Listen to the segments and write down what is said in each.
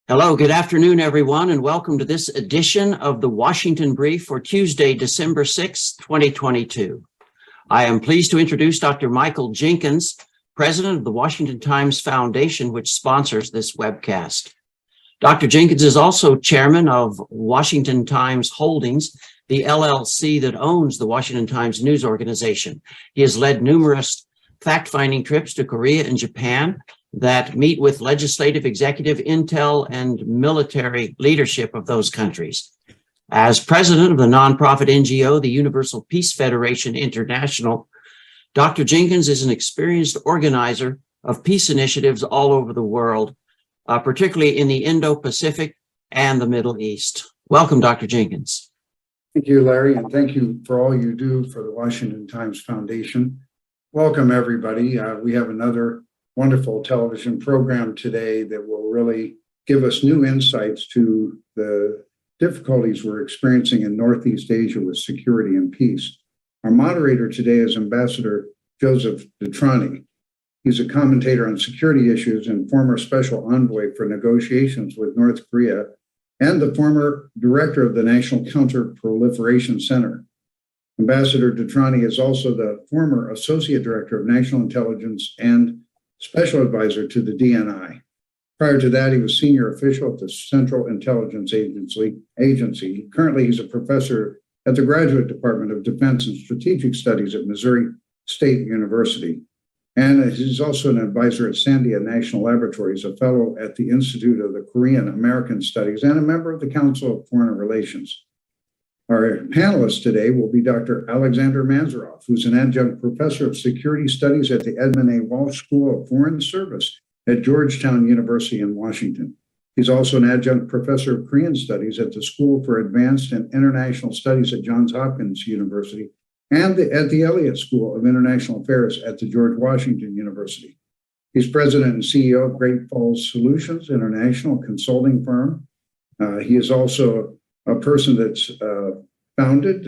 Hello, good afternoon, everyone, and welcome to this edition of the Washington Brief for Tuesday, December 6th, 2022. I am pleased to introduce Dr. Michael Jenkins, president of the Washington Times Foundation, which sponsors this webcast. Dr. Jenkins is also chairman of Washington Times Holdings, the LLC that owns the Washington Times News Organization. He has led numerous fact-finding trips to Korea and Japan that meet with legislative, executive, intel, and military leadership of those countries. As president of the nonprofit NGO, the Universal Peace Federation International, Dr. Jenkins is an experienced organizer of peace initiatives all over the world, particularly in the Indo-Pacific and the Middle East. Welcome, Dr. Jenkins. Thank you, Larry, and thank you for all you do for the Washington Times Foundation. Welcome, everybody. We have another wonderful television program today that will really give us new insights to the difficulties we're experiencing in Northeast Asia with security and peace. Our moderator today is Ambassador Joseph DeTrani. He's a commentator on security issues and former special envoy for negotiations with North Korea and the former director of the National Counter-Proliferation Center. Ambassador DeTrani is also the former associate director of national intelligence and special advisor to the DNI. Prior to that, he was senior official at the Central Intelligence Agency. Currently, he's a professor at the Graduate Department of Defense and Strategic Studies at Missouri State University. And he's also an advisor at Sandia National Laboratories, a fellow at the Institute of the Korean American Studies, and a member of the Council of Foreign Relations. Our panelist today will be Dr. Alexandre Mansourov, who's an adjunct professor of security studies at the Edmund A. Walsh School of Foreign Service at Georgetown University in Washington. He's also an adjunct professor of Korean studies at the School for Advanced and International Studies at Johns Hopkins University and at the Elliott School of International Affairs at the George Washington University. He's president and CEO of Great Falls Solutions International Consulting Firm. He is also a person that's founded,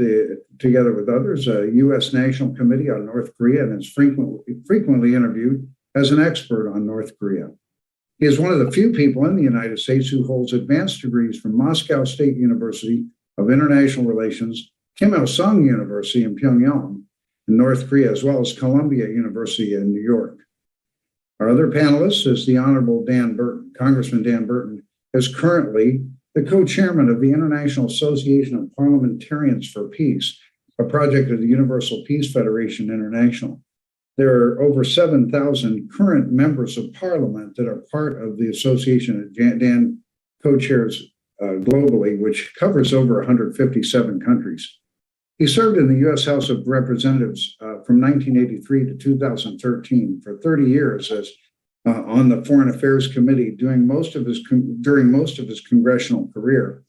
together with others, a U.S. National Committee on North Korea and is frequently interviewed as an expert on North Korea. He is one of the few people in the United States who holds advanced degrees from Moscow State University of International Relations, Kim Il-sung University in Pyongyang in North Korea, as well as Columbia University in New York. Our other panelist is the Honorable Dan Burton. Congressman Dan Burton is currently the co-chairman of the International Association of Parliamentarians for Peace, a project of the Universal Peace Federation International. There are over 7,000 current members of parliament that are part of the association that Dan co-chairs globally, which covers over 157 countries. He served in the U.S. House of Representatives from 1983 to 2013 for 30 years as on the Foreign Affairs Committee during most of his congressional career.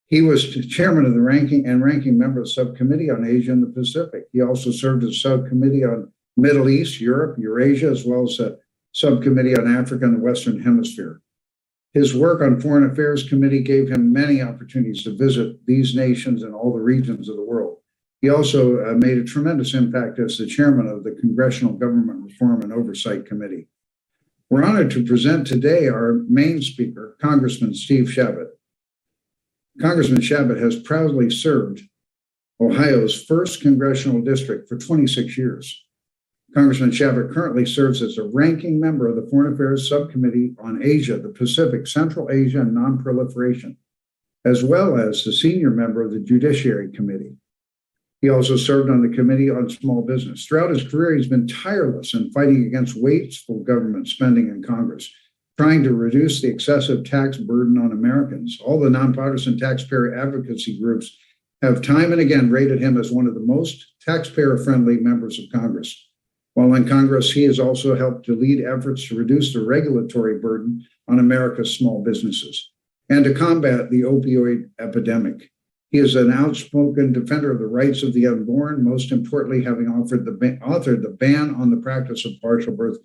He was chairman of the ranking member of the Subcommittee on Asia and the Pacific. He also served as Subcommittee on Middle East, Europe, Eurasia, as well as a Subcommittee on Africa and the Western Hemisphere. His work on Foreign Affairs Committee gave him many opportunities to visit these nations and all the regions of the world. He also made a tremendous impact as the chairman of the Congressional Government Reform and Oversight Committee. We're honored to present today our main speaker, Congressman Steve Chabot. Congressman Chabot has proudly served Ohio's 1st congressional district for 26 years. Congressman Chabot currently serves as a ranking member of the Foreign Affairs Subcommittee on Asia, the Pacific, Central Asia, and Nonproliferation, as well as the senior member of the Judiciary Committee. He also served on the Committee on Small Business. Throughout his career, he's been tireless in fighting against wasteful government spending in Congress, trying to reduce the excessive tax burden on Americans. All the nonpartisan taxpayer advocacy groups have time and again rated him as one of the most taxpayer-friendly members of Congress. While in Congress, he has also helped to lead efforts to reduce the regulatory burden on America's small businesses and to combat the opioid epidemic. He is an outspoken defender of the rights of the unborn, most importantly, having authored the ban on the practice of partial birth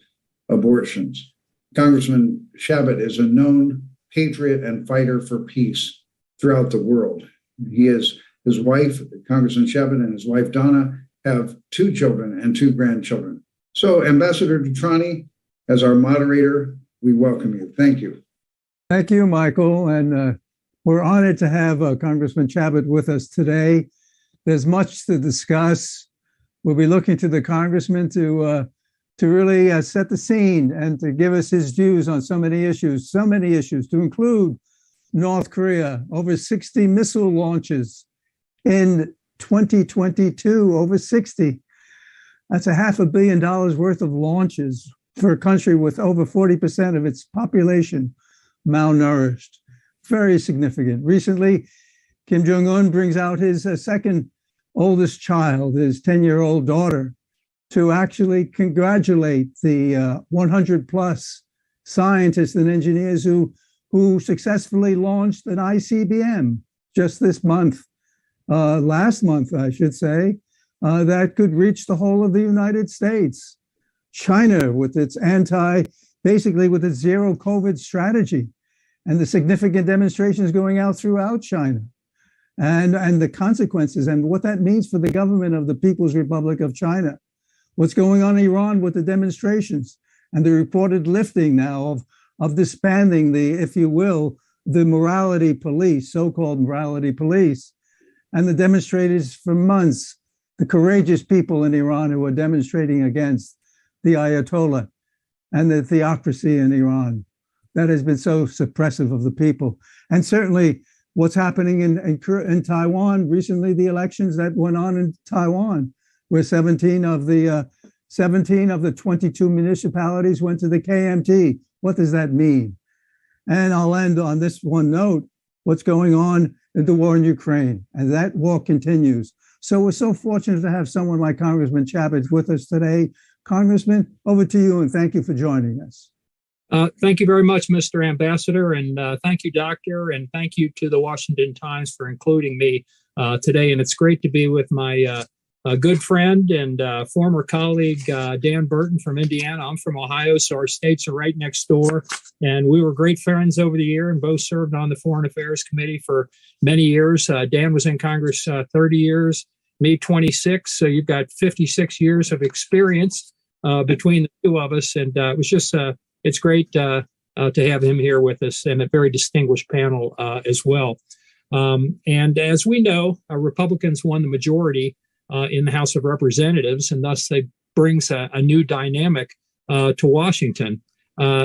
abortions. Congressman Chabot is a known patriot and fighter for peace throughout the world. His wife, Congressman Chabot, and his wife, Donna, have 2 children and 2 grandchildren. So, Ambassador DeTrani, as our moderator, we welcome you. Thank you. Thank you, Michael. And we're honored to have Congressman Chabot with us today. There's much to discuss. We'll be looking to the congressman to really set the scene and to give us his views on so many issues, to include North Korea, over 60 missile launches in 2022, over 60. That's $500 million worth of launches for a country with over 40% of its population malnourished. Very significant. Recently, Kim Jong-un brings out his second oldest child, his 10-year-old daughter, to actually congratulate the 100 plus scientists and engineers who successfully launched an ICBM just this month, last month, I should say, that could reach the whole of the United States. China, with its basically with its zero COVID strategy, and the significant demonstrations going out throughout China, and the consequences and what that means for the government of the People's Republic of China. What's going on in Iran with the demonstrations and the reported lifting now of disbanding the, if you will, the morality police, so-called morality police, and the demonstrators for months, the courageous people in Iran who are demonstrating against the Ayatollah and the theocracy in Iran. That has been so suppressive of the people. And certainly what's happening in Taiwan, recently the elections that went on in Taiwan, where 17 of the 22 municipalities went to the KMT. What does that mean? And I'll end on this one note, what's going on in the war in Ukraine, and that war continues. So we're so fortunate to have someone like Congressman Chabot with us today. Congressman, over to you, and thank you for joining us. Thank you very much, Mr. Ambassador, and thank you, Doctor, and thank you to the Washington Times for including me today. And it's great to be with my good friend and former colleague, Dan Burton from Indiana. I'm from Ohio, so our states are right next door. And we were great friends over the year and both served on the Foreign Affairs Committee for many years. Dan was in Congress 30 years, me 26. So you've got 56 years of experience between the two of us. And it was just it's great to have him here with us, and a very distinguished panel as well. And as we know, Republicans won the majority in the House of Representatives, and thus they brings a new dynamic to Washington.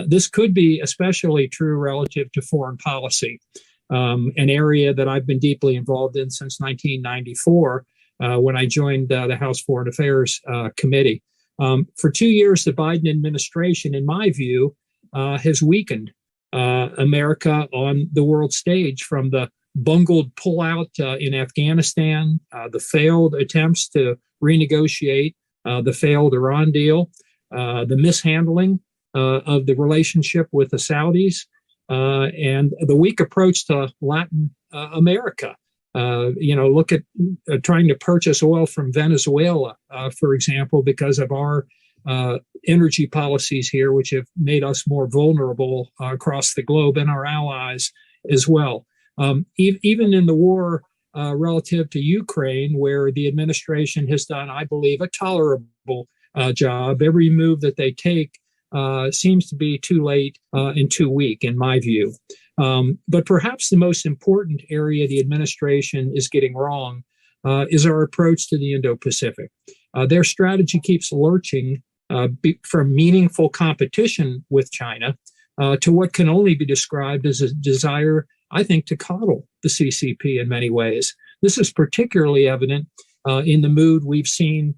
This could be especially true relative to foreign policy, an area that I've been deeply involved in since 1994 when I joined the House Foreign Affairs Committee. For 2 years, the Biden administration, in my view, has weakened America on the world stage, from the bungled pullout in Afghanistan, the failed attempts to renegotiate the failed Iran deal, the mishandling of the relationship with the Saudis, and the weak approach to Latin America. Look at trying to purchase oil from Venezuela, for example, because of our energy policies here, which have made us more vulnerable across the globe, and our allies as well. Even in the war relative to Ukraine, where the administration has done, I believe, a tolerable job, every move that they take seems to be too late and too weak, in my view. But perhaps the most important area the administration is getting wrong is our approach to the Indo-Pacific. Their strategy keeps lurching from meaningful competition with China to what can only be described as a desire, I think, to coddle the CCP in many ways. This is particularly evident in the mood we've seen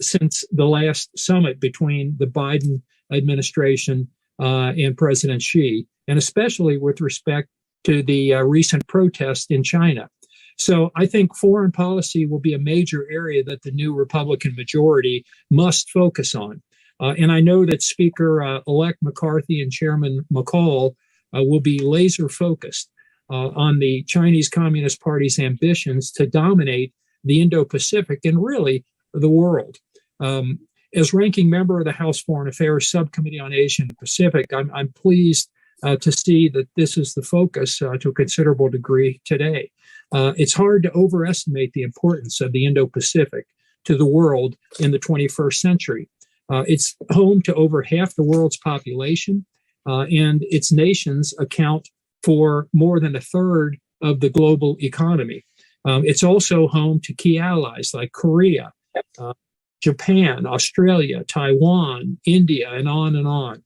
since the last summit between the Biden administration and President Xi, and especially with respect to the recent protest in China. So I think foreign policy will be a major area that the new Republican majority must focus on. And I know that Speaker-elect McCarthy and Chairman McCall will be laser focused on the Chinese Communist Party's ambitions to dominate the Indo-Pacific and really the world. As ranking member of the House Foreign Affairs Subcommittee on Asia and Pacific, I'm pleased to see that this is the focus to a considerable degree today. It's hard to overestimate the importance of the Indo-Pacific to the world in the 21st century. It's home to over half the world's population, and its nations account for more than a third of the global economy. It's also home to key allies like Korea, Japan, Australia, Taiwan, India, and on and on.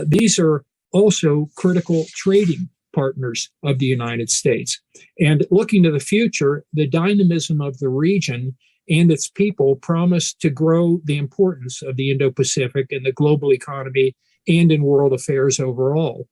These are also critical trading partners of the United States. And looking to the future, the dynamism of the region and its people promise to grow the importance of the Indo-Pacific in the global economy and in world affairs overall.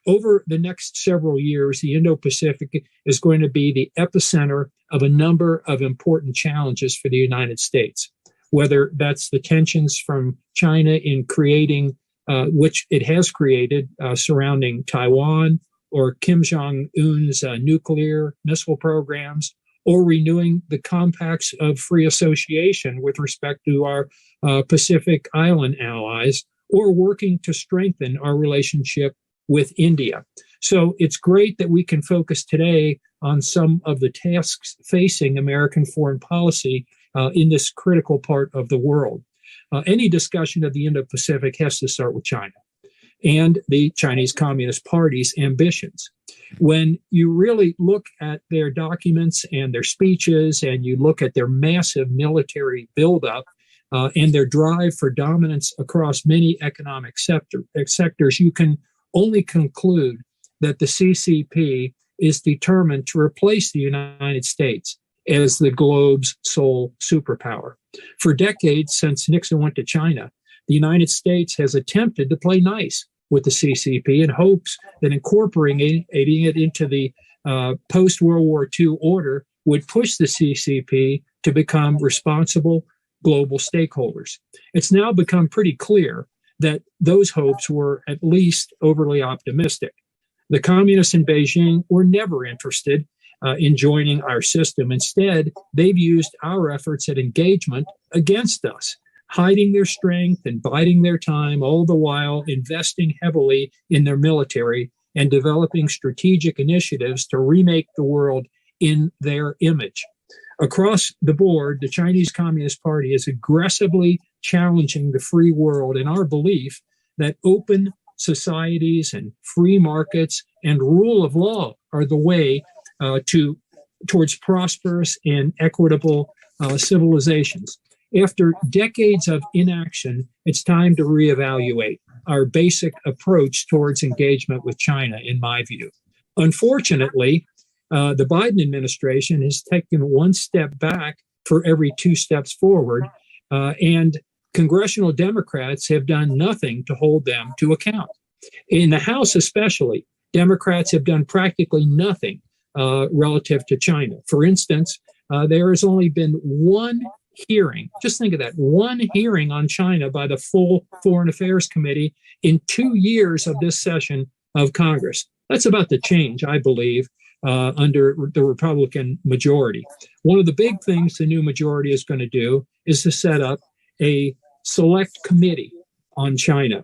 Over the next several years, the Indo-Pacific is going to be the epicenter of a number of important challenges for the United States, whether that's the tensions from China in creating, which it has created, surrounding Taiwan, or Kim Jong-un's nuclear missile programs, or renewing the compacts of free association with respect to our Pacific Island allies, or working to strengthen our relationship with India. So it's great that we can focus today on some of the tasks facing American foreign policy in this critical part of the world. Any discussion of the Indo-Pacific has to start with China and the Chinese Communist Party's ambitions. When you really look at their documents and their speeches, and you look at their massive military buildup and their drive for dominance across many economic sectors, you can only conclude that the CCP is determined to replace the United States as the globe's sole superpower. For decades since Nixon went to China, the United States has attempted to play nice with the CCP in hopes that incorporating it into the post-World War II order would push the CCP to become responsible global stakeholders. It's now become pretty clear that those hopes were at least overly optimistic. The communists in Beijing were never interested in joining our system. Instead, they've used our efforts at engagement against us, hiding their strength and biding their time, all the while investing heavily in their military and developing strategic initiatives to remake the world in their image. Across the board, the Chinese Communist Party is aggressively challenging the free world in our belief that open societies and free markets and rule of law are the way towards prosperous and equitable civilizations. After decades of inaction, it's time to reevaluate our basic approach towards engagement with China, in my view. Unfortunately, the Biden administration has taken one step back for every two steps forward, and congressional Democrats have done nothing to hold them to account. In the House especially, Democrats have done practically nothing relative to China. For instance, there has only been one hearing, just think of that, one hearing on China by the full Foreign Affairs Committee in 2 years of this session of Congress. That's about to change, I believe, under the Republican majority. One of the big things the new majority is going to do is to set up a select committee on China.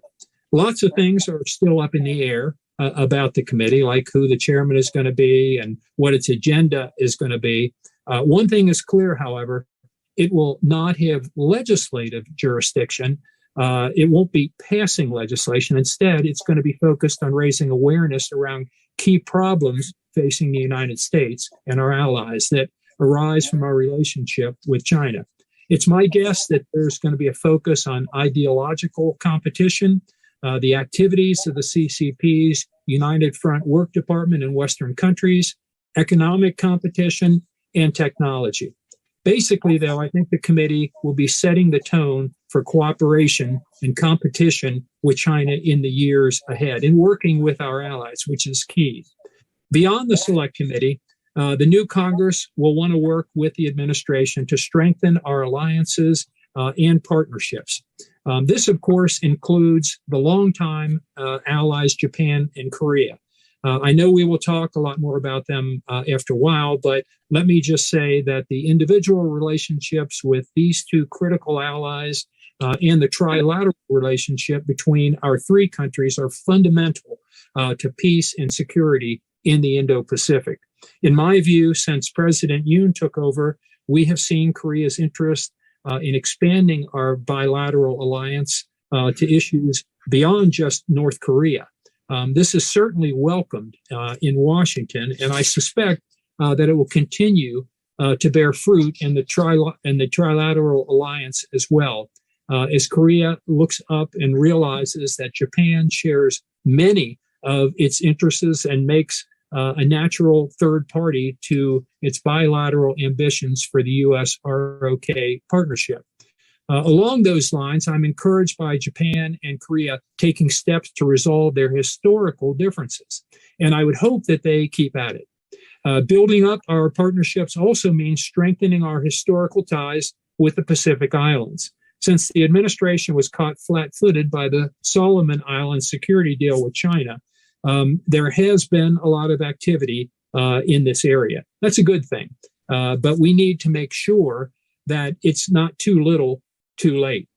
Lots of things are still up in the air about the committee, like who the chairman is going to be and what its agenda is going to be. One thing is clear, however, it will not have legislative jurisdiction. It won't be passing legislation. Instead, it's going to be focused on raising awareness around key problems facing the United States and our allies that arise from our relationship with China. It's my guess that there's going to be a focus on ideological competition, the activities of the CCP's United Front Work Department in Western countries, economic competition, and technology. Basically, though, I think the committee will be setting the tone for cooperation and competition with China in the years ahead and working with our allies, which is key. Beyond the Select Committee, the new Congress will want to work with the administration to strengthen our alliances and partnerships. This, of course, includes the longtime allies, Japan and Korea. I know we will talk a lot more about them after a while, but let me just say that the individual relationships with these two critical allies and the trilateral relationship between our three countries are fundamental to peace and security in the Indo-Pacific. In my view, since President Yoon took over, we have seen Korea's interest in expanding our bilateral alliance to issues beyond just North Korea. This is certainly welcomed in Washington, and I suspect that it will continue to bear fruit in the trilateral alliance as well, as Korea looks up and realizes that Japan shares many of its interests and makes a natural third party to its bilateral ambitions for the U.S.-ROK partnership. Along those lines, I'm encouraged by Japan and Korea taking steps to resolve their historical differences, and I would hope that they keep at it. Building up our partnerships also means strengthening our historical ties with the Pacific Islands. Since the administration was caught flat-footed by the Solomon Islands security deal with China, there has been a lot of activity in this area. That's a good thing, but we need to make sure that it's not too little, too late.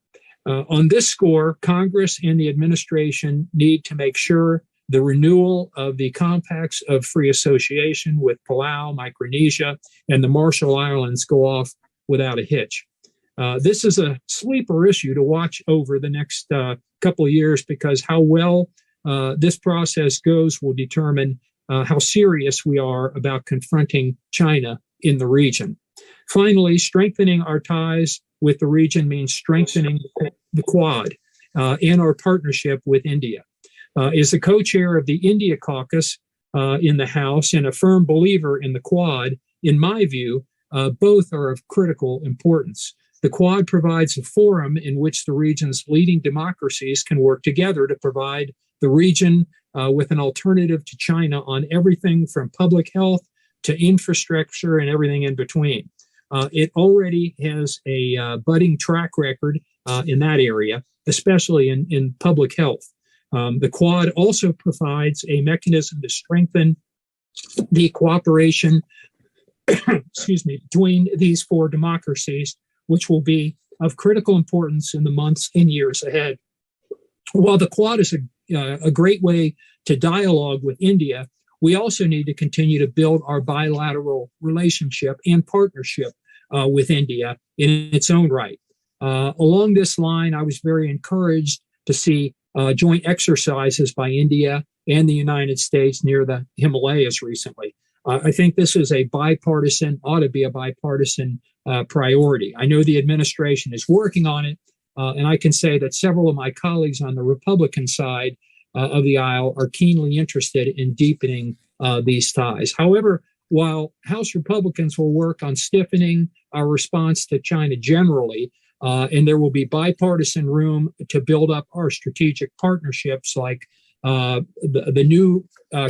On this score, Congress and the administration need to make sure the renewal of the compacts of free association with Palau, Micronesia, and the Marshall Islands go off without a hitch. This is a sleeper issue to watch over the next couple of years, because how well this process goes will determine how serious we are about confronting China in the region. Finally, strengthening our ties with the region means strengthening the Quad and our partnership with India. As the co-chair of the India caucus in the House and a firm believer in the Quad, in my view, both are of critical importance. The Quad provides a forum in which the region's leading democracies can work together to provide the region with an alternative to China on everything from public health to infrastructure and everything in between. It already has a budding track record in that area, especially in public health. The Quad also provides a mechanism to strengthen the cooperation between these four democracies, which will be of critical importance in the months and years ahead. While the Quad is a great way to dialogue with India, we also need to continue to build our bilateral relationship and partnership with India in its own right. Along this line, I was very encouraged to see joint exercises by India and the United States near the Himalayas recently. I think this is ought to be a bipartisan priority. I know the administration is working on it, and I can say that several of my colleagues on the Republican side of the aisle are keenly interested in deepening these ties. However, while House Republicans will work on stiffening our response to China generally, and there will be bipartisan room to build up our strategic partnerships, like the new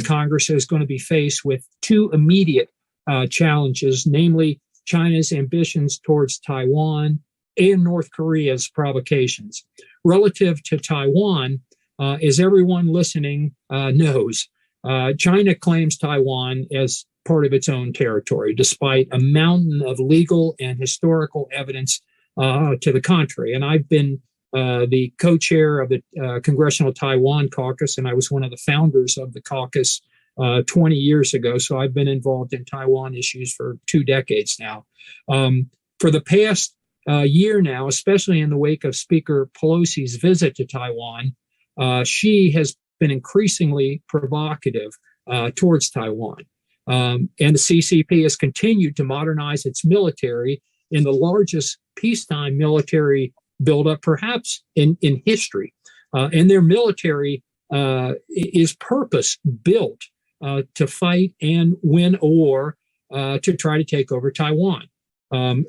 Congress is going to be faced with two immediate challenges, namely China's ambitions towards Taiwan and North Korea's provocations. Relative to Taiwan, as everyone listening knows, China claims Taiwan as part of its own territory, despite a mountain of legal and historical evidence to the contrary. And I've been the co-chair of the Congressional Taiwan Caucus, and I was one of the founders of the caucus 20 years ago. So I've been involved in Taiwan issues for 2 decades now. For the past year now, especially in the wake of Speaker Pelosi's visit to Taiwan, she has been increasingly provocative towards Taiwan. And the CCP has continued to modernize its military in the largest peacetime military buildup, perhaps in history. And their military is purpose-built to fight and win a war to try to take over Taiwan.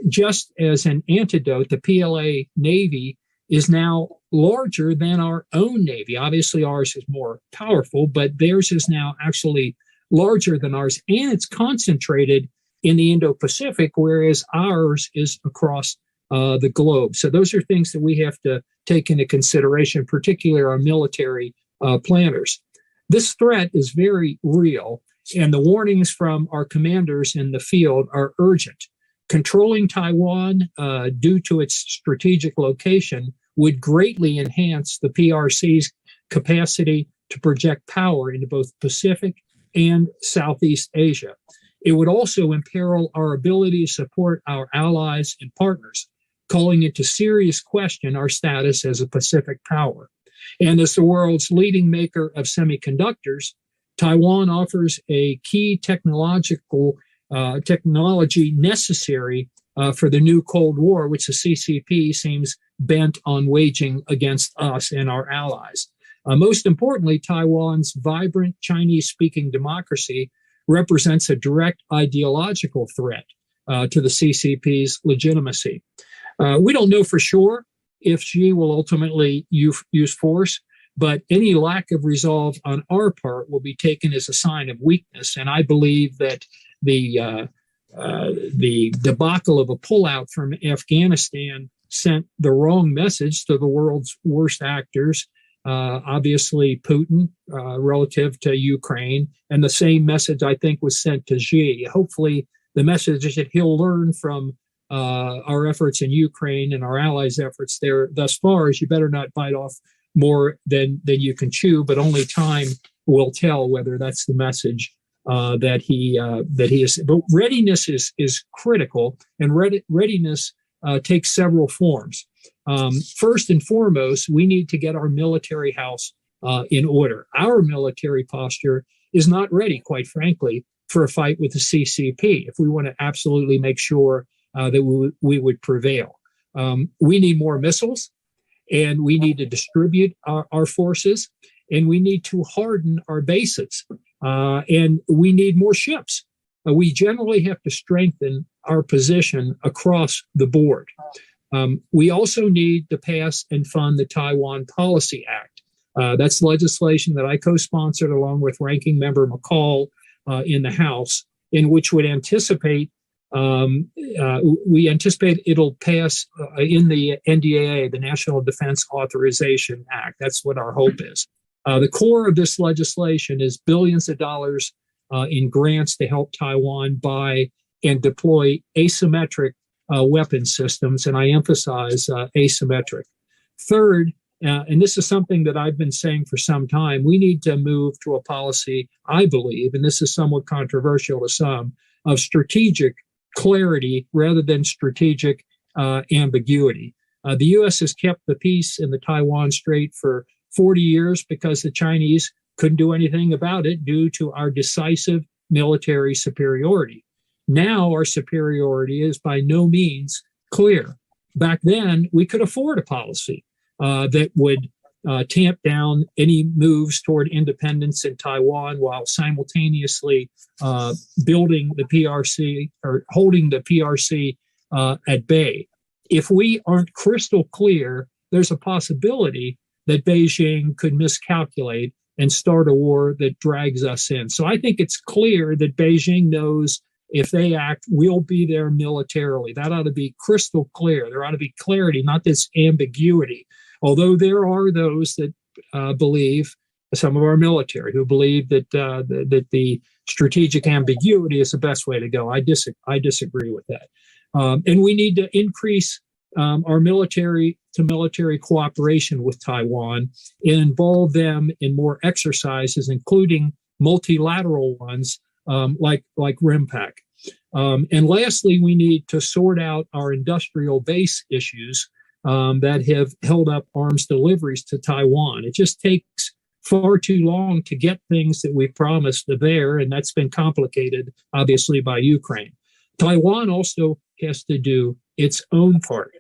Just as an antidote, the PLA Navy is now larger than our own Navy. Obviously, ours is more powerful, but theirs is now actually larger than ours, and it's concentrated in the Indo-Pacific, whereas ours is across the globe. So those are things that we have to take into consideration, particularly our military planners. This threat is very real, and the warnings from our commanders in the field are urgent. Controlling Taiwan due to its strategic location would greatly enhance the PRC's capacity to project power into both Pacific and Southeast Asia. It would also imperil our ability to support our allies and partners, calling into serious question our status as a Pacific power. And as the world's leading maker of semiconductors, Taiwan offers a key technology necessary for the new Cold War, which the CCP seems bent on waging against us and our allies. Most importantly, Taiwan's vibrant Chinese-speaking democracy represents a direct ideological threat to the CCP's legitimacy. We don't know for sure if Xi will ultimately use force, but any lack of resolve on our part will be taken as a sign of weakness. And I believe that the debacle of a pullout from Afghanistan sent the wrong message to the world's worst actors, obviously Putin relative to Ukraine, and the same message I think was sent to Xi. Hopefully the message is that he'll learn from our efforts in Ukraine and our allies' efforts there thus far is you better not bite off more than you can chew, but only time will tell whether that's the message that he is. But readiness is critical, and readiness takes several forms. First and foremost, we need to get our military house in order. Our military posture is not ready, quite frankly, for a fight with the CCP if we want to absolutely make sure that we would prevail. We need more missiles, and we need to distribute our forces, and we need to harden our bases, and we need more ships. We generally have to strengthen our position across the board. We also need to pass and fund the Taiwan Policy Act. That's legislation that I co-sponsored along with Ranking Member McCall in the House, in which would anticipate we anticipate it'll pass in the NDAA, the National Defense Authorization Act. That's what our hope is. The core of this legislation is billions of dollars in grants to help Taiwan buy and deploy asymmetric weapon systems, and I emphasize asymmetric. Third, and this is something that I've been saying for some time, we need to move to a policy, I believe, and this is somewhat controversial to some, of strategic clarity rather than strategic ambiguity. The U.S. has kept the peace in the Taiwan Strait for 40 years because the Chinese couldn't do anything about it due to our decisive military superiority. Now our superiority is by no means clear. Back then, we could afford a policy that would tamp down any moves toward independence in Taiwan while simultaneously building the PRC or holding the PRC at bay. If we aren't crystal clear, there's a possibility that Beijing could miscalculate and start a war that drags us in. So I think it's clear that Beijing knows if they act, we'll be there militarily. That ought to be crystal clear. There ought to be clarity, not this ambiguity. Although there are those that believe, some of our military, who believe that the strategic ambiguity is the best way to go. I disagree with that. And we need to increase our military-to-military cooperation with Taiwan and involve them in more exercises, including multilateral ones like RIMPAC. And lastly, we need to sort out our industrial base issues that have held up arms deliveries to Taiwan. It just takes far too long to get things that we promised there, and that's been complicated, obviously, by Ukraine. Taiwan also has to do its own part,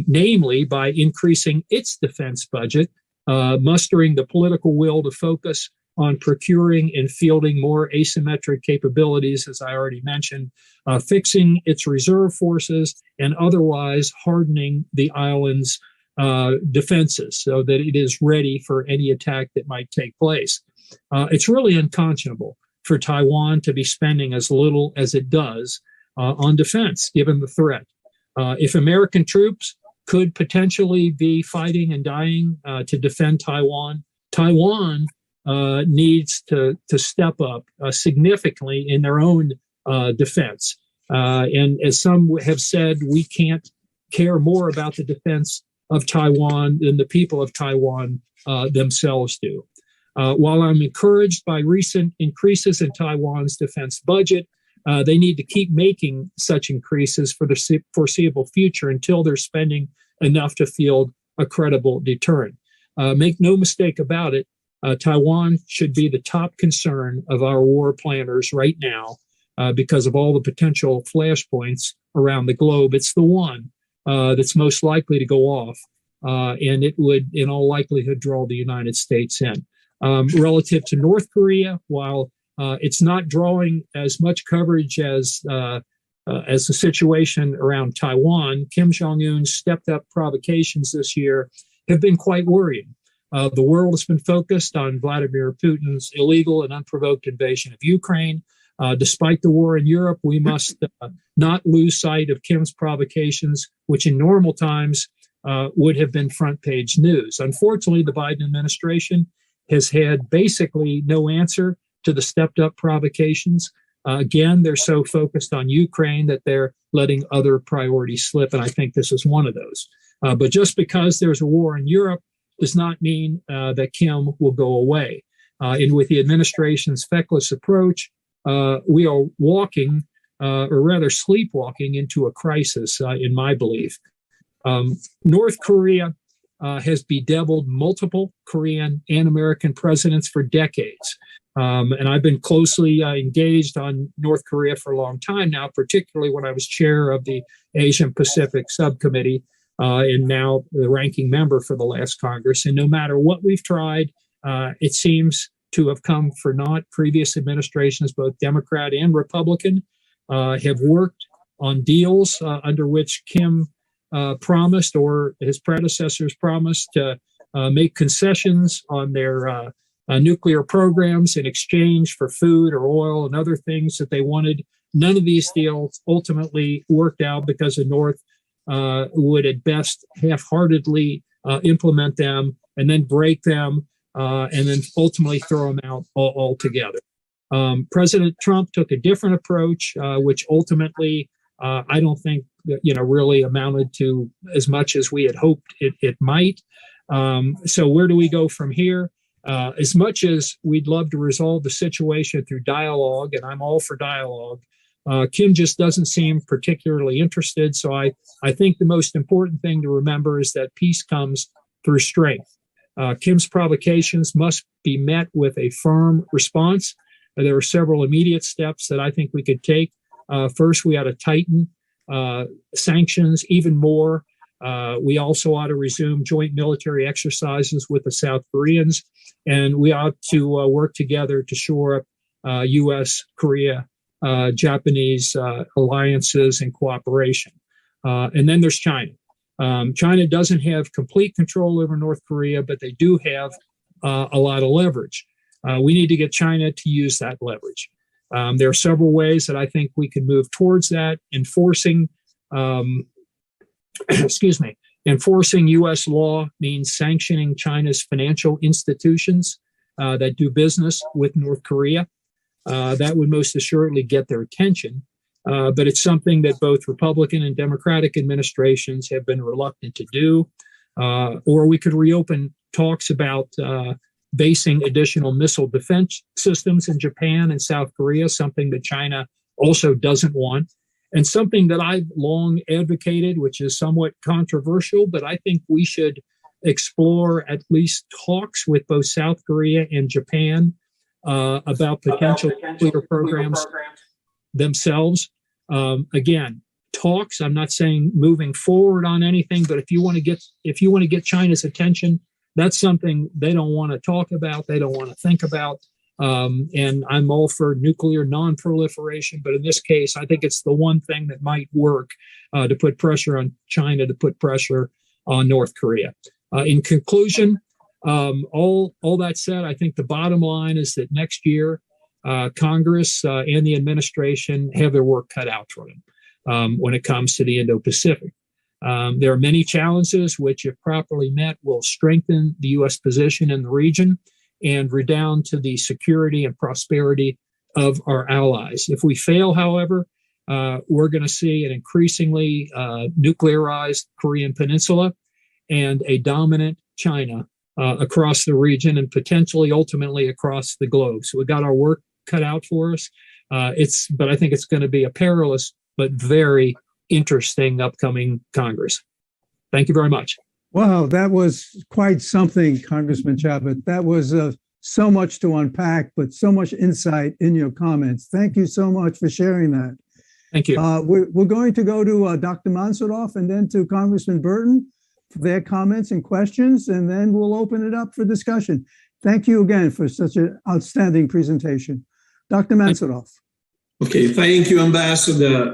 namely by increasing its defense budget, mustering the political will to focus on procuring and fielding more asymmetric capabilities, as I already mentioned, fixing its reserve forces, and otherwise hardening the island's defenses so that it is ready for any attack that might take place. It's really unconscionable for Taiwan to be spending as little as it does on defense, given the threat. If American troops could potentially be fighting and dying to defend Taiwan, Taiwan needs to step up significantly in their own defense. And as some have said, we can't care more about the defense of Taiwan than the people of Taiwan themselves do. While I'm encouraged by recent increases in Taiwan's defense budget, they need to keep making such increases for the foreseeable future until they're spending enough to field a credible deterrent. make no mistake about it, Taiwan should be the top concern of our war planners right now because of all the potential flashpoints around the globe. It's the one that's most likely to go off, and it would, in all likelihood, draw the United States in. Relative to North Korea, while it's not drawing as much coverage as the situation around Taiwan, Kim Jong-un's stepped-up provocations this year have been quite worrying. The world has been focused on Vladimir Putin's illegal and unprovoked invasion of Ukraine. Despite the war in Europe, we must not lose sight of Kim's provocations, which in normal times would have been front-page news. Unfortunately, the Biden administration has had basically no answer to the stepped-up provocations. Again, they're so focused on Ukraine that they're letting other priorities slip, and I think this is one of those. But just because there's a war in Europe does not mean that Kim will go away. And with the administration's feckless approach, we are walking, or rather sleepwalking, into a crisis, in my belief. North Korea has bedeviled multiple Korean and American presidents for decades. And I've been closely engaged on North Korea for a long time now, particularly when I was chair of the Asia and Pacific Subcommittee, and now the ranking member for the last Congress. And no matter what we've tried, it seems to have come for naught. Previous administrations, both Democrat and Republican, have worked on deals under which Kim promised, or his predecessors promised, to make concessions on their nuclear programs in exchange for food or oil and other things that they wanted. None of these deals ultimately worked out because the North would at best half-heartedly implement them and then break them and then ultimately throw them out altogether. President Trump took a different approach, which ultimately I don't think really amounted to as much as we had hoped it might. So where do we go from here? As much as we'd love to resolve the situation through dialogue, and I'm all for dialogue, Kim just doesn't seem particularly interested. So I think the most important thing to remember is that peace comes through strength. Kim's provocations must be met with a firm response. There are several immediate steps that I think we could take. First, we ought to tighten sanctions even more. We also ought to resume joint military exercises with the South Koreans, and we ought to work together to shore up U.S., Korea, Japanese alliances and cooperation. And then there's China. China doesn't have complete control over North Korea, but they do have a lot of leverage. We need to get China to use that leverage. There are several ways that I think we can move towards that. Enforcing U.S. law means sanctioning China's financial institutions that do business with North Korea. That would most assuredly get their attention, but it's something that both Republican and Democratic administrations have been reluctant to do. Or we could reopen talks about basing additional missile defense systems in Japan and South Korea, something that China also doesn't want. And something that I've long advocated, which is somewhat controversial, but I think we should explore at least talks with both South Korea and Japan about potential nuclear programs themselves. Again, talks. I'm not saying moving forward on anything, but if you want to get China's attention, that's something they don't want to talk about. They don't want to think about. And I'm all for nuclear non-proliferation, but in this case, I think it's the one thing that might work to put pressure on China, to put pressure on North Korea. In conclusion, all that said, I think the bottom line is that next year, Congress and the administration have their work cut out for them when it comes to the Indo-Pacific. There are many challenges which, if properly met, will strengthen the U.S. position in the region and redound to the security and prosperity of our allies. If we fail, however, we're going to see an increasingly nuclearized Korean peninsula and a dominant China across the region and potentially ultimately across the globe. So we got our work cut out for us. But I think it's going to be a perilous but very interesting upcoming Congress. Thank you very much. Wow, that was quite something, Congressman Chabot. That was so much to unpack, but so much insight in your comments. Thank you so much for sharing that. Thank you. We're going to go to Dr. Mansourov and then to Congressman Burton for their comments and questions, and then we'll open it up for discussion. Thank you again for such an outstanding presentation. Dr. Mansourov. Okay, thank you, Ambassador.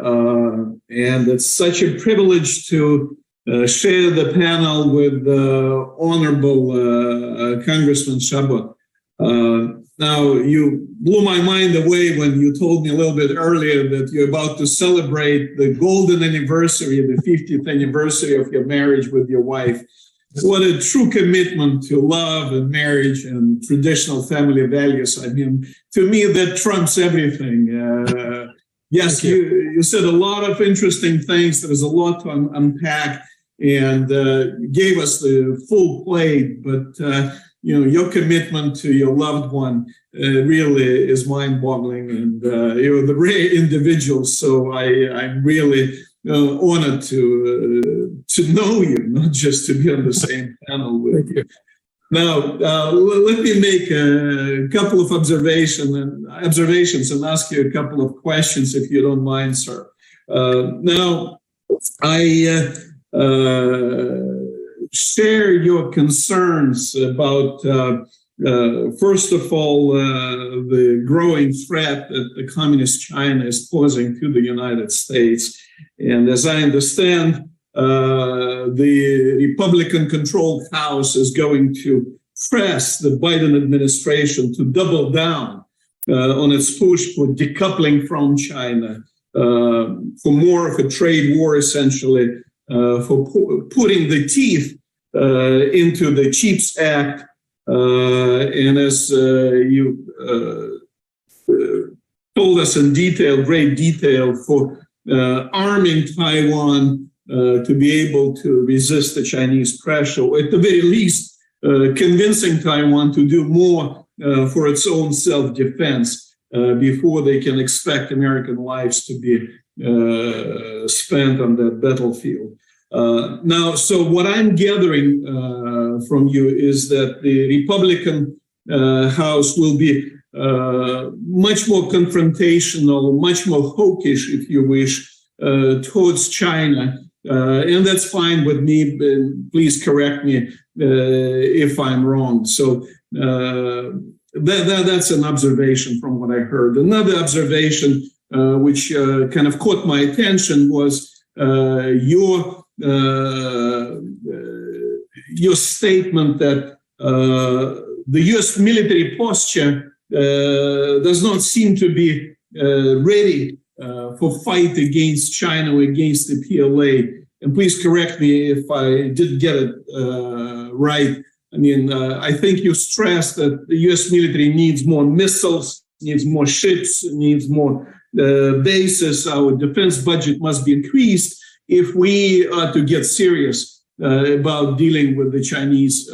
And it's such a privilege to share the panel with Honorable Congressman Chabot. Now, you blew my mind away when you told me a little bit earlier that you're about to celebrate the golden anniversary, the 50th anniversary of your marriage with your wife. What a true commitment to love and marriage and traditional family values. I mean, to me, that trumps everything. Yes, you said a lot of interesting things. There was a lot to unpack, and gave us the full plate. But your commitment to your loved one really is mind-boggling, and you're the rare individual. So I'm really honored to know you, not just to be on the same panel with you. Now, let me make a couple of observations and ask you a couple of questions, if you don't mind, sir. Now, I share your concerns about, first of all, the growing threat that the communist China is posing to the United States. And as I understand, the Republican-controlled House is going to press the Biden administration to double down on its push for decoupling from China, for more of a trade war, essentially, for putting the teeth into the CHIPS Act. And as you told us in detail, great detail, for arming Taiwan to be able to resist the Chinese pressure, or at the very least, convincing Taiwan to do more for its own self-defense before they can expect American lives to be spent on that battlefield. Now, so what I'm gathering from you is that the Republican House will be much more confrontational, much more hawkish, if you wish, towards China. And that's fine with me. Please correct me if I'm wrong. So that's an observation from what I heard. Another observation, which kind of caught my attention, was your statement that the U.S. military posture does not seem to be ready for fight against China or against the PLA. And please correct me if I didn't get it right. I mean, I think you stressed that the U.S. military needs more missiles, needs more ships, needs more bases. Our defense budget must be increased if we are to get serious about dealing with the Chinese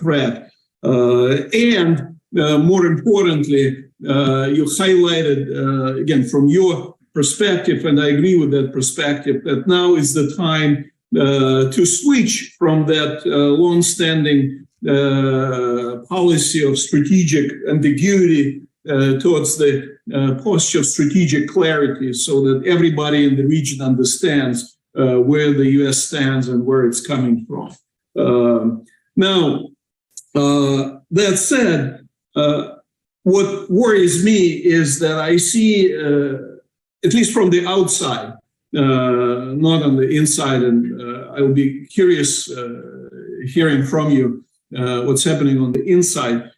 threat. And more importantly, you highlighted, again, from your perspective, and I agree with that perspective, that now is the time to switch from that long-standing policy of strategic ambiguity towards the posture of strategic clarity, so that everybody in the region understands where the U.S. stands and where it's coming from. Now, that said, what worries me is that I see, at least from the outside, not on the inside, and I will be curious hearing from you what's happening on the inside,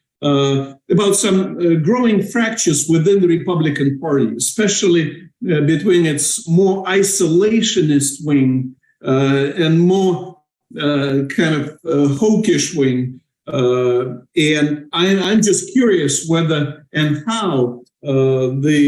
about some growing fractures within the Republican Party, especially between its more isolationist wing and more kind of hawkish wing. And I'm just curious whether and how the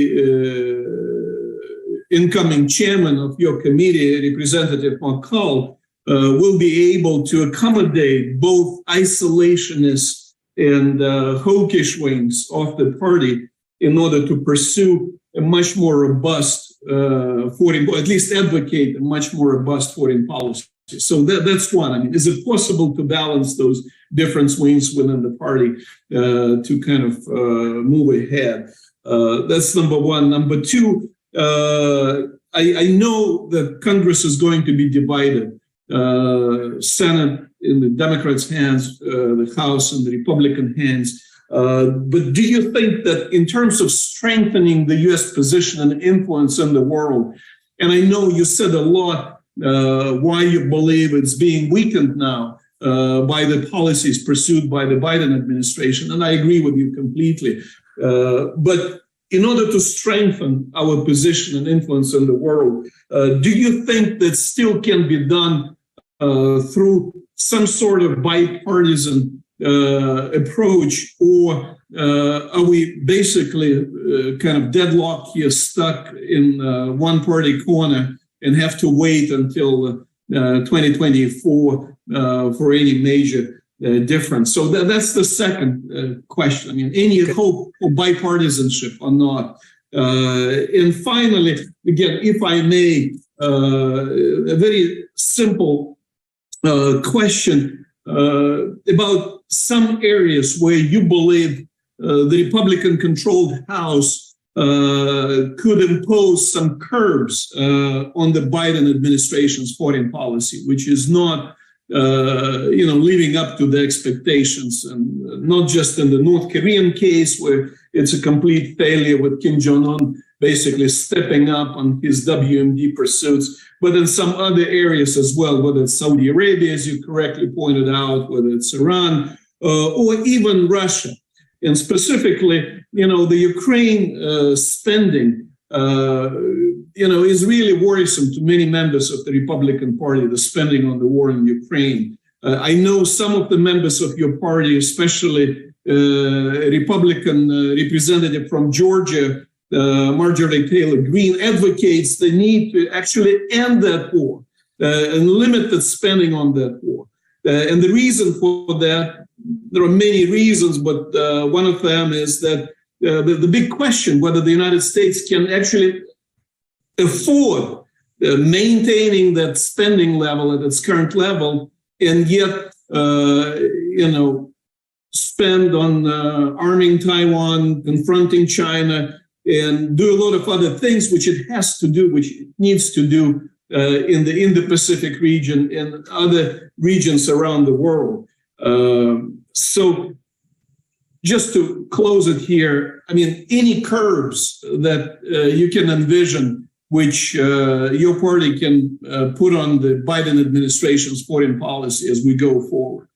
incoming chairman of your committee, Representative McCall, will be able to accommodate both isolationists and hawkish wings of the party in order to pursue a much more robust foreign, or at least advocate a much more robust foreign policy. So that's one. I mean, is it possible to balance those different swings within the party to kind of move ahead? That's number one. Number two, I know that Congress is going to be divided. Senate in the Democrats' hands, the House in the Republican hands. But do you think that in terms of strengthening the U.S. position and influence in the world, and I know you said a lot why you believe it's being weakened now by the policies pursued by the Biden administration, and I agree with you completely. But in order to strengthen our position and influence in the world, do you think that still can be done through some sort of bipartisan approach, or are we basically kind of deadlocked here, stuck in one party corner and have to wait until 2024 for any major difference? So that's the second question. I mean, any hope for bipartisanship or not? And finally, again, if I may, a very simple question about some areas where you believe the Republican-controlled House could impose some curbs on the Biden administration's foreign policy, which is not, living up to the expectations, and not just in the North Korean case where it's a complete failure with Kim Jong-un basically stepping up on his WMD pursuits, but in some other areas as well, whether it's Saudi Arabia, as you correctly pointed out, whether it's Iran, or even Russia. And specifically, the Ukraine spending, is really worrisome to many members of the Republican Party, the spending on the war in Ukraine. I know some of the members of your party, especially a Republican representative from Georgia, Marjorie Taylor Greene, advocates the need to actually end that war and limit the spending on that war. And the reason for that, there are many reasons, but one of them is that the big question, whether the United States can actually afford maintaining that spending level at its current level, and yet, spend on arming Taiwan, confronting China, and do a lot of other things which it needs to do in the Indo-Pacific region and other regions around the world. So just to close it here, I mean, any curbs that you can envision which your party can put on the Biden administration's foreign policy as we go forward?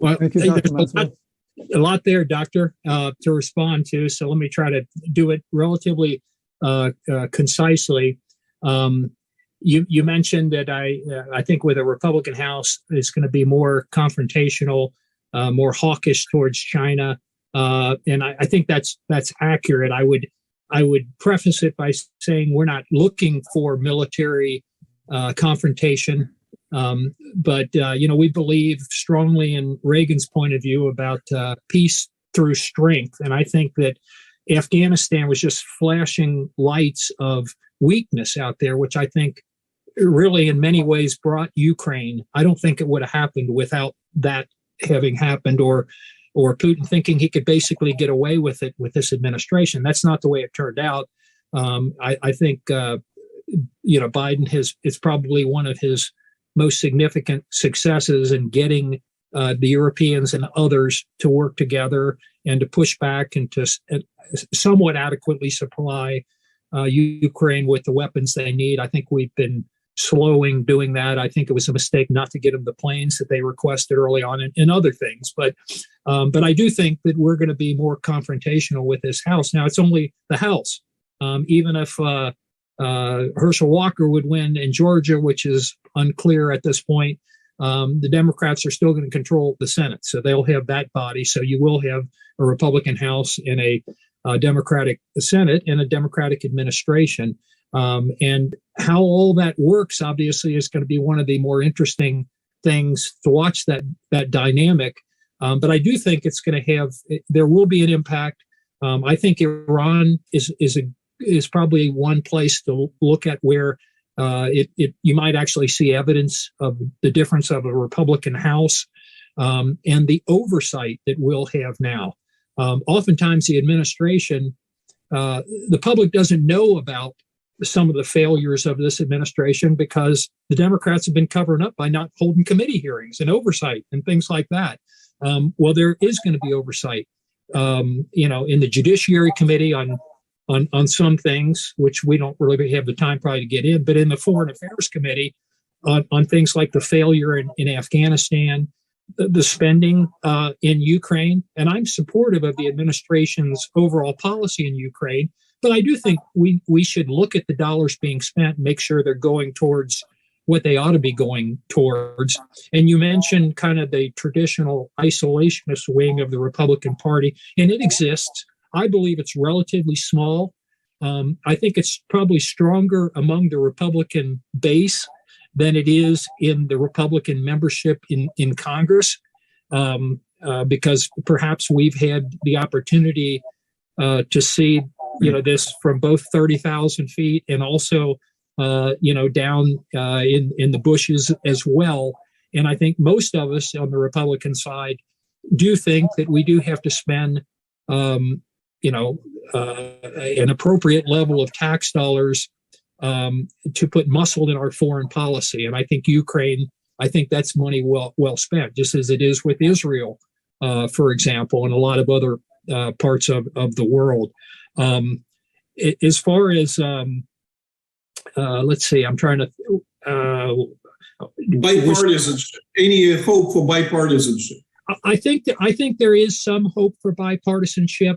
Well, Thank you, Dr. Mansourov. A lot there, Doctor, to respond to. So let me try to do it relatively concisely. You mentioned that I think with a Republican House, it's going to be more confrontational, more hawkish towards China, and I think that's accurate. I would preface it by saying we're not looking for military confrontation. But we believe strongly in Reagan's point of view about peace through strength. And I think that Afghanistan was just flashing lights of weakness out there, which I think really in many ways brought Ukraine. I don't think it would have happened without that having happened, or Putin thinking he could basically get away with it with this administration. That's not the way it turned out. I think, Biden it's probably one of his most significant successes in getting the Europeans and others to work together and to push back and to somewhat adequately supply Ukraine with the weapons they need. I think we've been slowing doing that. I think it was a mistake not to get them the planes that they requested early on and other things. But I do think that we're going to be more confrontational with this House. Now, it's only the House. Even if Herschel Walker would win in Georgia, which is unclear at this point, the Democrats are still going to control the Senate. So they'll have that body. So you will have a Republican House and a Democratic Senate and a Democratic administration. And how all that works, obviously, is going to be one of the more interesting things to watch, that dynamic. But I do think it's going to there will be an impact. I think Iran is probably one place to look at where You might actually see evidence of the difference of a Republican House and the oversight that we'll have now. Oftentimes, the administration, the public doesn't know about some of the failures of this administration because the Democrats have been covering up by not holding committee hearings and oversight and things like that. Well, there is going to be oversight, in the Judiciary Committee on some things, which we don't really have the time probably to get in, but in the Foreign Affairs Committee on things like the failure in Afghanistan, the spending in Ukraine. And I'm supportive of the administration's overall policy in Ukraine, but I do think we should look at the dollars being spent and make sure they're going towards what they ought to be going towards. And you mentioned kind of the traditional isolationist wing of the Republican Party, and it exists. I believe it's relatively small. I think it's probably stronger among the Republican base than it is in the Republican membership in Congress, because perhaps we've had the opportunity to see, this from both 30,000 feet and also, down in the bushes as well. And I think most of us on the Republican side do think that we do have to spend an appropriate level of tax dollars to put muscle in our foreign policy. And I think Ukraine, that's money well spent, just as it is with Israel, for example, and a lot of other parts of the world. As far as, let's see, I'm trying to... bipartisanship. Any hope for bipartisanship? I think there is some hope for bipartisanship,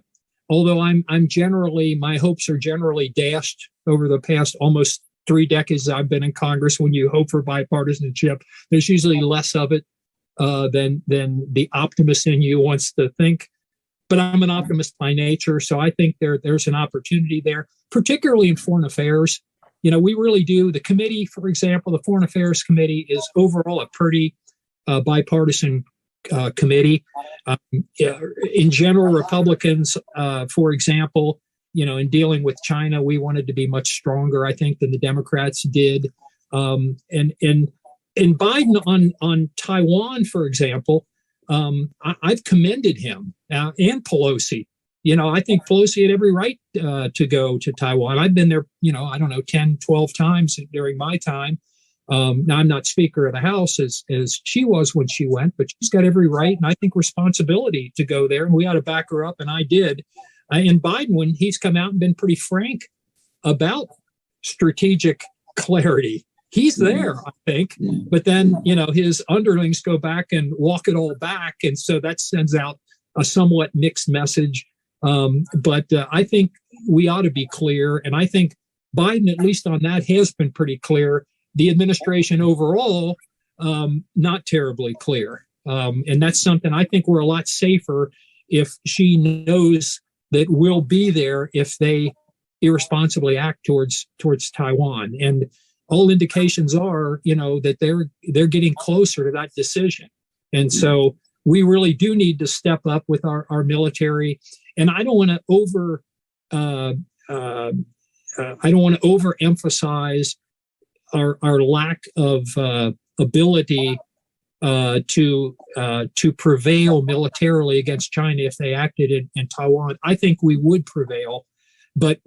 although my hopes are generally dashed over the past almost 3 decades I've been in Congress. When you hope for bipartisanship, there's usually less of it than the optimist in you wants to think. But I'm an optimist by nature, so I think there's an opportunity there, particularly in foreign affairs. We really do. The committee, for example, the Foreign Affairs Committee is overall a pretty bipartisan committee. In general, Republicans, for example, in dealing with China, we wanted to be much stronger, I think, than the Democrats did. And Biden on Taiwan, for example, I've commended him and Pelosi. I think Pelosi had every right to go to Taiwan. I've been there, 10, 12 times during my time. Now, I'm not Speaker of the House as she was when she went, but she's got every right and I think responsibility to go there. And we ought to back her up. And I did. And Biden, when he's come out and been pretty frank about strategic clarity, he's there, I think. But then, his underlings go back and walk it all back. And so that sends out a somewhat mixed message. But I think we ought to be clear. And I think Biden, at least on that, has been pretty clear. The administration overall, not terribly clear. And that's something I think we're a lot safer if she knows that we'll be there if they irresponsibly act towards Taiwan. And all indications are, that they're getting closer to that decision. And so we really do need to step up with our military. And I don't want to overemphasize our lack of ability to prevail militarily against China if they acted in Taiwan. I think we would prevail, but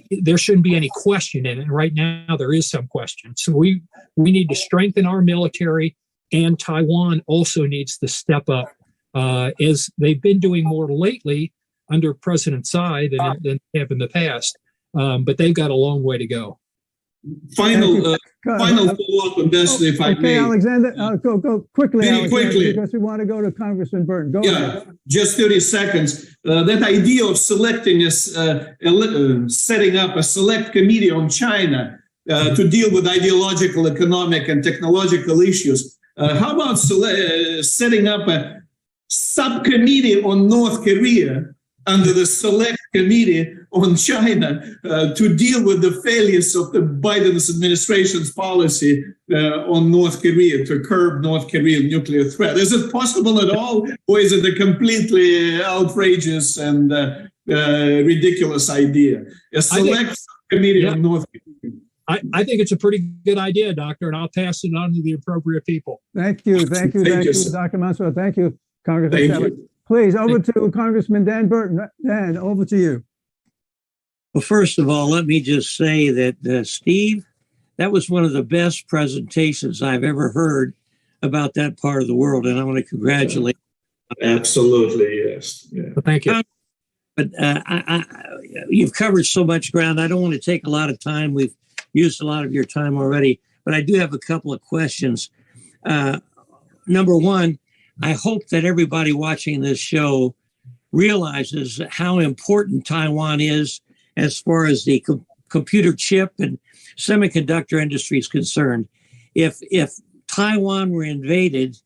there shouldn't be any question in it. And right now there is some question. So we need to strengthen our military, and Taiwan also needs to step up as they've been doing more lately under President Tsai than they have in the past. But they've got a long way to go. Final follow-up, Ambassador, if I may. Alexander, go quickly, Very quickly, because we want to go to Congressman Burton. Go ahead. Just 30 seconds. That idea of selecting setting up a select committee on China to deal with ideological, economic, and technological issues. How about setting up a subcommittee on North Korea under the select committee on China to deal with the failures of the Biden's administration's policy on North Korea, to curb North Korean nuclear threat? Is it possible at all, or is it a completely outrageous and ridiculous idea? A select committee on North Korea. I think it's a pretty good idea, Doctor, and I'll pass it on to the appropriate people. Thank you, Thank you, sir. Dr. Mansourov. Thank you, Congressman Thank Chabot. you. Please, over to Congressman Dan Burton. Dan, over to you. Well, first of all, let me just say that, Steve, that was one of the best presentations I've ever heard about that part of the world, and I want to congratulate you. Absolutely, yes. Yeah. Well, thank you. But you've covered so much ground. I don't want to take a lot of time. We've used a lot of your time already, but I do have a couple of questions. Number one, I hope that everybody watching this show realizes how important Taiwan is as far as the computer chip and semiconductor industry is concerned. If Taiwan were invaded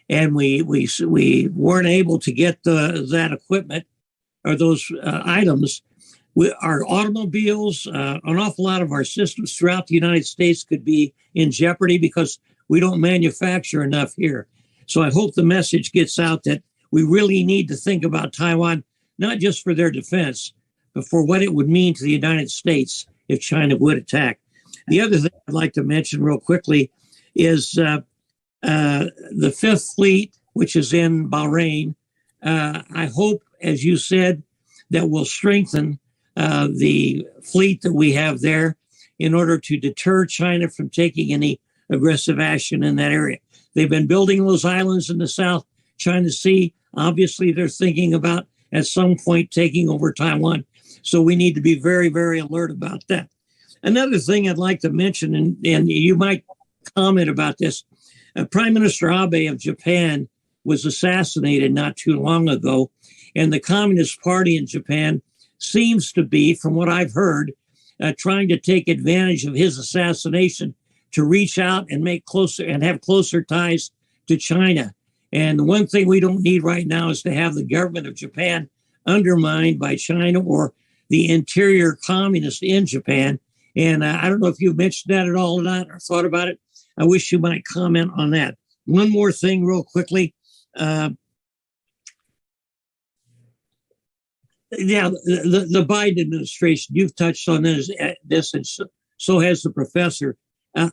and we weren't able to get that equipment or those items, our automobiles, an awful lot of our systems throughout the United States could be in jeopardy because we don't manufacture enough here. So I hope the message gets out that we really need to think about Taiwan, not just for their defense, but for what it would mean to the United States if China would attack. The other thing I'd like to mention real quickly is the Fifth Fleet, which is in Bahrain. I hope, as you said, that we'll strengthen the fleet that we have there in order to deter China from taking any aggressive action in that area. They've been building those islands in the South China Sea. Obviously, they're thinking about at some point taking over Taiwan. So we need to be very, very alert about that. Another thing I'd like to mention, and you might comment about this, Prime Minister Abe of Japan was assassinated not too long ago, and the Communist Party in Japan seems to be, from what I've heard, trying to take advantage of his assassination to reach out and make closer and have closer ties to China. And the one thing we don't need right now is to have the government of Japan undermined by China or the interior communists in Japan. And I don't know if you've mentioned that at all or not, or thought about it. I wish you might comment on that. One more thing real quickly. The Biden administration, you've touched on this and so has the professor.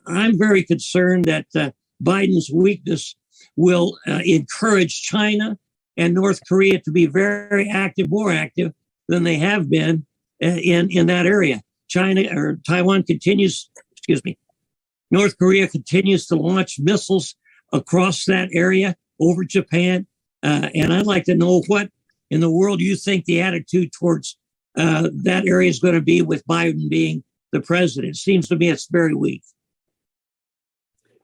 I'm very concerned that Biden's weakness will encourage China and North Korea to be very active, more active than they have been in that area. North Korea continues to launch missiles across that area over Japan. And I'd like to know what in the world you think the attitude towards that area is going to be with Biden being the president. It seems to me it's very weak.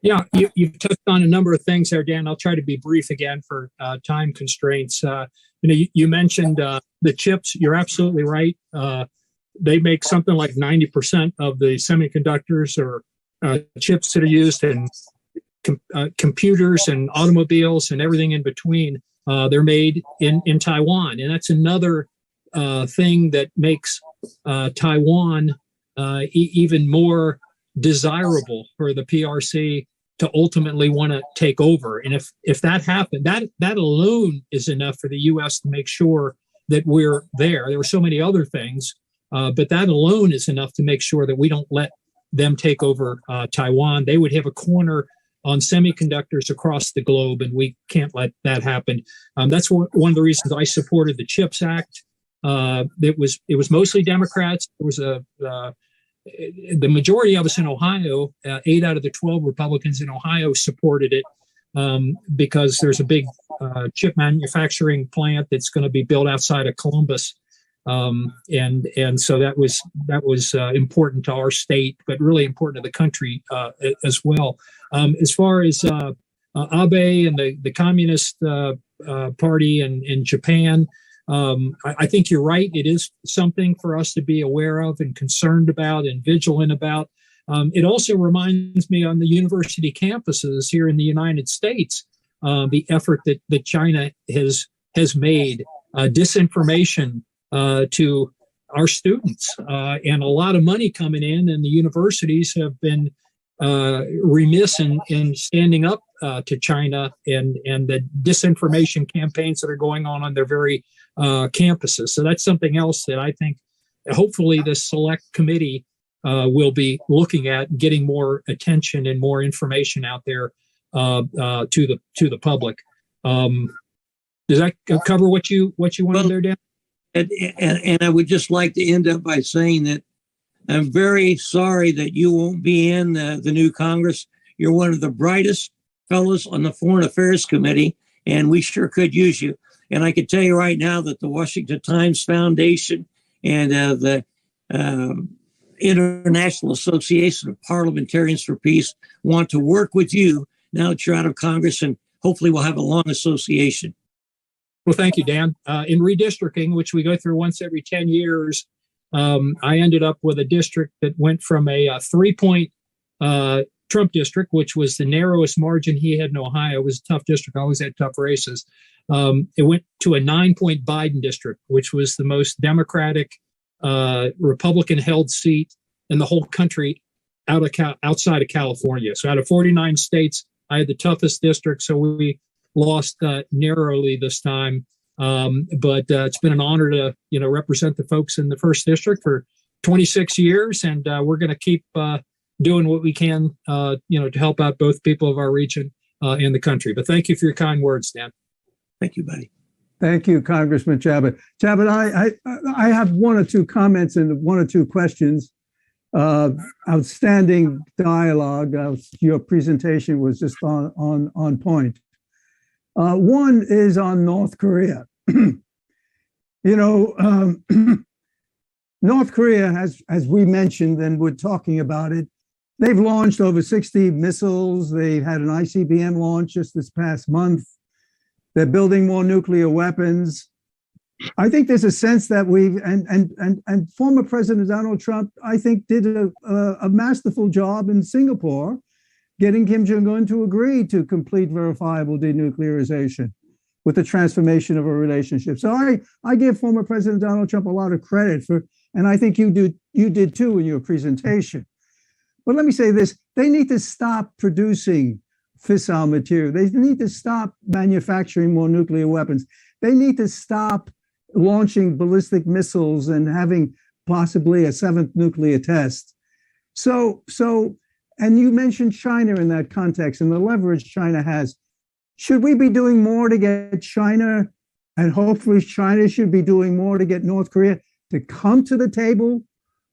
Yeah, you've touched on a number of things there, Dan. I'll try to be brief again for time constraints. You mentioned the chips. You're absolutely right. They make something like 90% of the semiconductors or chips that are used in computers and automobiles and everything in between. They're made in Taiwan. And that's another thing that makes Taiwan even more desirable for the PRC to ultimately want to take over. And if that happened, that alone is enough for the U.S. to make sure that we're there. There were so many other things, but that alone is enough to make sure that we don't let them take over Taiwan. They would have a corner on semiconductors across the globe, and we can't let that happen. That's one of the reasons I supported the CHIPS Act. It was mostly Democrats. There was the majority of us in Ohio, 8 out of the 12 Republicans in Ohio supported it because there's a big chip manufacturing plant that's going to be built outside of Columbus. And so that was important to our state, but really important to the country as well. As far as Abe and the Communist Party in Japan, I think you're right. It is something for us to be aware of and concerned about and vigilant about. It also reminds me on the university campuses here in the United States, the effort that China has made, disinformation to our students, and a lot of money coming in, and the universities have been remiss in standing up to China and the disinformation campaigns that are going on their very campuses. So that's something else that I think hopefully this select committee will be looking at getting more attention and more information out there to the public. Does that cover what you wanted there, Dan? And I would just like to end up by saying that I'm very sorry that you won't be in the new Congress. You're one of the brightest fellows on the Foreign Affairs Committee, and we sure could use you. And I can tell you right now that the Washington Times Foundation and the International Association of Parliamentarians for Peace want to work with you now that you're out of Congress, and hopefully we'll have a long association. Well, thank you, Dan. In redistricting, which we go through once every 10 years, I ended up with a district that went from a 3-point Trump district, which was the narrowest margin he had in Ohio. It was a tough district, always had tough races. It went to a 9-point Biden district, which was the most Democratic, Republican-held seat in the whole country outside of California. So out of 49 states, I had the toughest district, so we lost narrowly this time. But it's been an honor to represent the folks in the first district for 26 years, and we're going to keep doing what we can, to help out both people of our region and the country. But thank you for your kind words, Dan. Thank you, buddy. Thank you, Congressman Chabot. Chabot, I have one or two comments and one or two questions. Outstanding dialogue. Your presentation was just on point. One is on North Korea. North Korea, as we mentioned, and we're talking about it, they've launched over 60 missiles. They had an ICBM launch just this past month. They're building more nuclear weapons. I think there's a sense that and former President Donald Trump, I think, did a masterful job in Singapore, getting Kim Jong-un to agree to complete verifiable denuclearization with the transformation of a relationship. So I give former President Donald Trump a lot of credit for, and I think you did too in your presentation. But let me say this, they need to stop producing fissile material. They need to stop manufacturing more nuclear weapons. They need to stop launching ballistic missiles and having possibly a 7th nuclear test. So, and you mentioned China in that context and the leverage China has. Should we be doing more to get China, and hopefully China should be doing more to get North Korea to come to the table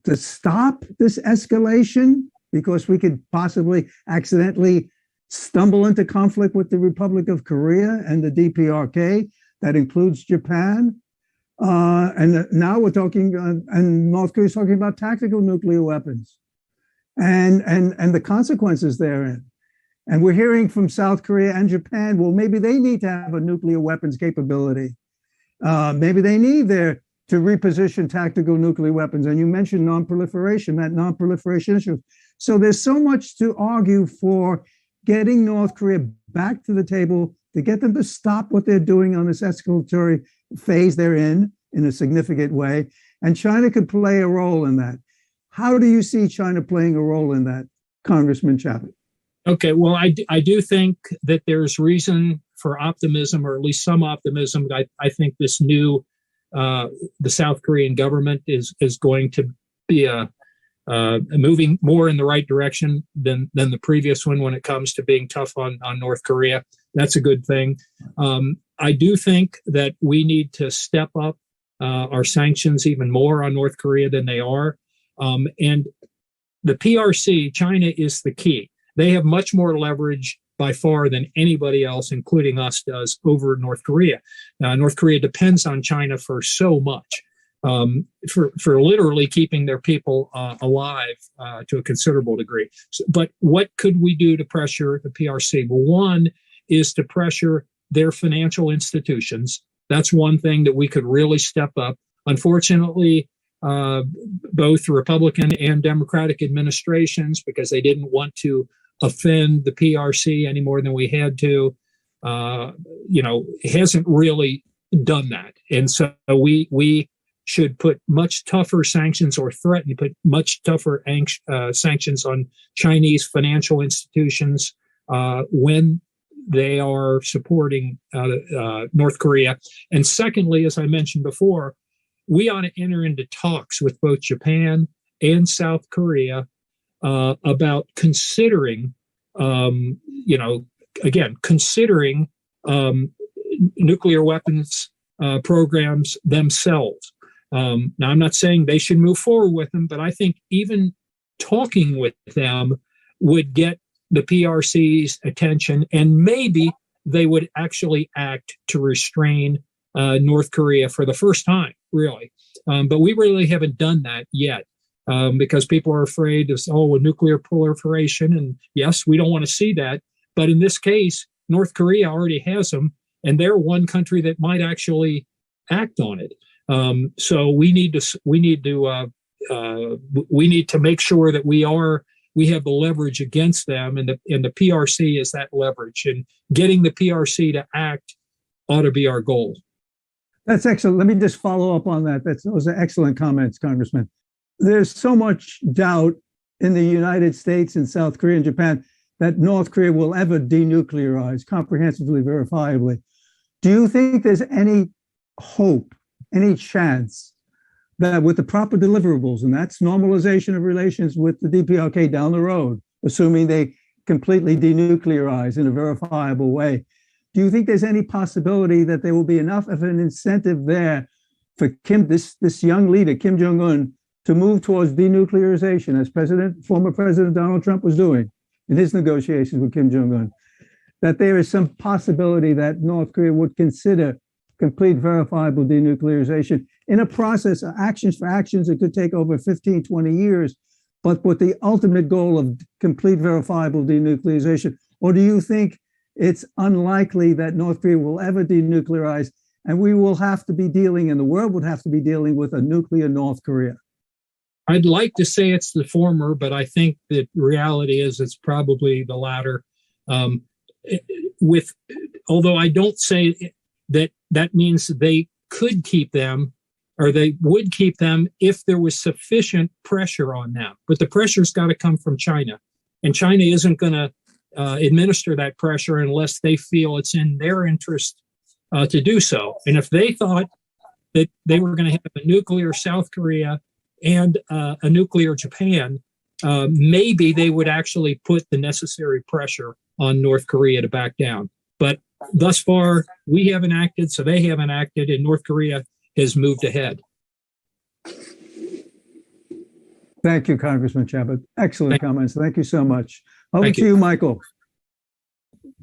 to stop this escalation? Because we could possibly accidentally stumble into conflict with the Republic of Korea and the DPRK. That includes Japan. And now we're talking, and North Korea is talking about tactical nuclear weapons and the consequences therein. And we're hearing from South Korea and Japan, well, maybe they need to have a nuclear weapons capability. Maybe they need to reposition tactical nuclear weapons. And you mentioned nonproliferation, that nonproliferation issue. So there's so much to argue for getting North Korea back to the table, to get them to stop what they're doing on this escalatory phase they're in a significant way. And China could play a role in that. How do you see China playing a role in that, Congressman Chabot? Okay, well, I do think that there's reason for optimism, or at least some optimism. I think this new, the South Korean government is going to be moving more in the right direction than the previous one when it comes to being tough on North Korea. That's a good thing. I do think that we need to step up our sanctions even more on North Korea than they are. And the PRC, China is the key. They have much more leverage by far than anybody else, including us, does over North Korea. North Korea depends on China for so much, for literally keeping their people alive to a considerable degree. But what could we do to pressure the PRC? Well, one is to pressure their financial institutions. That's one thing that we could really step up. Unfortunately, both Republican and Democratic administrations, because they didn't want to offend the PRC any more than we had to, hasn't really done that. And so we should put much tougher sanctions, or threaten to put much tougher sanctions on Chinese financial institutions when they are supporting North Korea. And secondly, as I mentioned before, we ought to enter into talks with both Japan and South Korea about considering, considering nuclear weapons programs themselves. Now, I'm not saying they should move forward with them, but I think even talking with them would get the PRC's attention, and maybe they would actually act to restrain North Korea for the first time, really. But we really haven't done that yet because people are afraid of, nuclear proliferation. And yes, we don't want to see that. But in this case, North Korea already has them, and they're one country that might actually act on it. So we need to make sure that we have the leverage against them, and the PRC is that leverage. And getting the PRC to act ought to be our goal. That's excellent. Let me just follow up on that. Those are excellent comments, Congressman. There's so much doubt in the United States and South Korea and Japan that North Korea will ever denuclearize comprehensively, verifiably. Do you think there's any hope, any chance that with the proper deliverables, and that's normalization of relations with the DPRK down the road, assuming they completely denuclearize in a verifiable way, do you think there's any possibility that there will be enough of an incentive there for this young leader, Kim Jong-un, to move towards denuclearization, as former President Donald Trump was doing in his negotiations with Kim Jong-un, that there is some possibility that North Korea would consider complete verifiable denuclearization in a process of actions for actions that could take over 15, 20 years, but with the ultimate goal of complete verifiable denuclearization? Or do you think it's unlikely that North Korea will ever denuclearize, and we will have to be dealing, and the world would have to be dealing with a nuclear North Korea? I'd like to say it's the former, but I think that reality is it's probably the latter. Although I don't say that means they could keep them, or they would keep them if there was sufficient pressure on them. But the pressure's got to come from China, and China isn't going to administer that pressure unless they feel it's in their interest to do so. And if they thought that they were going to have a nuclear South Korea and a nuclear Japan, maybe they would actually put the necessary pressure on North Korea to back down. But thus far, we haven't acted, so they haven't acted, and North Korea has moved ahead. Thank you, Congressman Chabot. Excellent comments. Thank you so much. Over to you, Michael.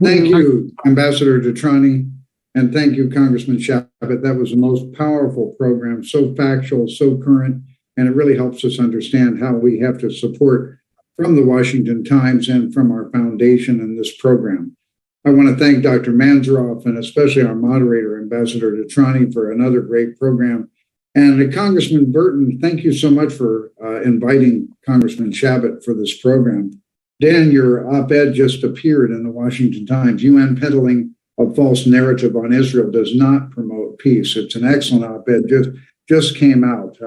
Thank you, Ambassador DeTrani, and thank you, Congressman Chabot. That was the most powerful program, so factual, so current, and it really helps us understand how we have to support from the Washington Times and from our foundation in this program. I want to thank Dr. Mansourov and especially our moderator, Ambassador DeTrani, for another great program. And Congressman Burton, thank you so much for inviting Congressman Chabot for this program. Dan, your op-ed just appeared in the Washington Times. UN peddling a false narrative on Israel does not promote peace. It's an excellent op-ed, just came out.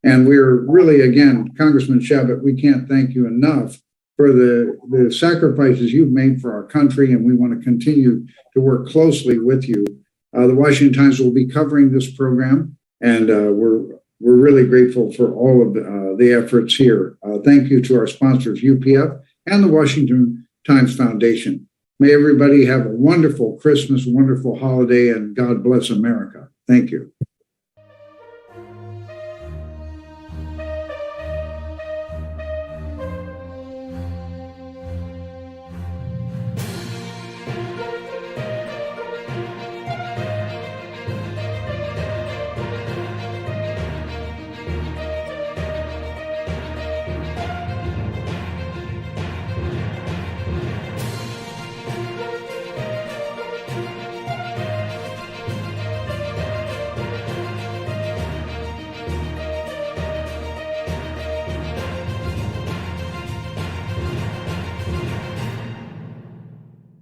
And we're really, again, Congressman Chabot, we can't thank you enough for the sacrifices you've made for our country, and we want to continue to work closely with you. The Washington Times will be covering this program, and we're really grateful for all of the efforts here. Thank you to our sponsors, UPF and the Washington Times Foundation. May everybody have a wonderful Christmas, wonderful holiday, and God bless America. Thank you.